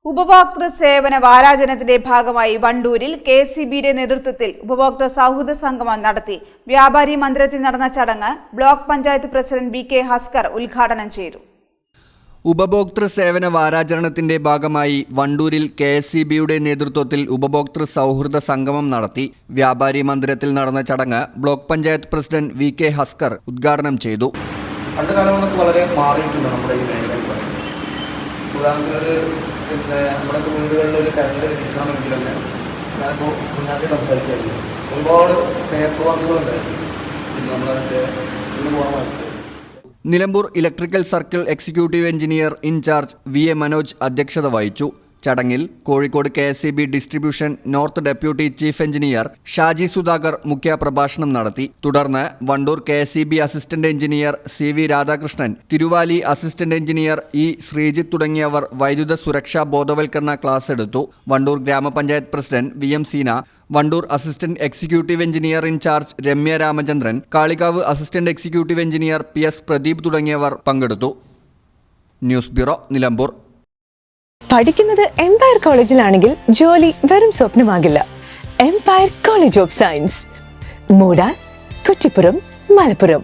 ഉപഭോക്തൃ സേവന വാരാചരണത്തിന്റെ ഭാഗമായി വണ്ടൂരിൽ കെഎസ്ഇബിയുടെ നേതൃത്വത്തിൽ ഉപഭോക്തൃ സൗഹൃദ സംഗമം നടത്തി. വ്യാപാരി മന്ദിരത്തിൽ നടന്ന ചടങ്ങ് block panchayat president VK. Haskar ഉദ്ഘാടനം ചെയ്തു. ഉപഭോക്തൃ സേവന വാരാചരണത്തിന്റെ ഭാഗമായി വണ്ടൂരിൽ കെഎസ്ഇബിയുടെ നേതൃത്വത്തിൽ ഉപഭോക്തൃ സൗഹൃദ സംഗമം നടത്തി. വ്യാപാരി മന്ദിരത്തിൽ നടന്ന ചടങ്ങ് block panchayat president VK. Haskar ഉദ്ഘാടനം ചെയ്തു. പണ്ട് കാലങ്ങളൊക്കെ വളരെ മാറിയിട്ടുണ്ട് നമ്മുടെ ഈ മേഖലയിൽ. ഉദാഹരണത്തിന് നമ്മുടെ വീടുകളിൽ ഒരു കറണ്ട് കിട്ടണമെങ്കിൽ തന്നെ ഞാനിപ്പോൾ കുഞ്ഞാക്കി സംസാരിക്കാറില്ല. ഒരുപാട് പേപ്പർ വർക്കുകളുണ്ടായിരുന്നു. പിന്നെ നമ്മളതിൻ്റെ ഇന്ന് പോകാൻ Nilambur electrical circle executive engineer in charge V A. Manoj അധ്യക്ഷത വഹിച്ചു. ചടങ്ങിൽ Kozhikode KSEB distribution north deputy chief engineer Shaji Sudhakar മുഖ്യപ്രഭാഷണം നടത്തി. തുടർന്ന് Wandoor KSEB assistant engineer C V. Radhakrishnan, Thiruvali assistant engineer E. Sreejith തുടങ്ങിയവർ വൈദ്യുത സുരക്ഷാ ബോധവൽക്കരണ ക്ലാസ് എടുത്തു. വണ്ടൂർ ഗ്രാമപഞ്ചായത്ത് president V M. Seena, Wandoor assistant executive engineer in charge Ramya Ramachandran, Kalikavu assistant executive engineer P S. Pradeep തുടങ്ങിയവർ പങ്കെടുത്തു. News bureau, Nilambur. പഠിക്കുന്നത് എംപയർ കോളേജിലാണെങ്കിൽ ജോലി വെറും സ്വപ്നമാകില്ല. Empire college of science, Moodal, Kuttippuram, Malappuram.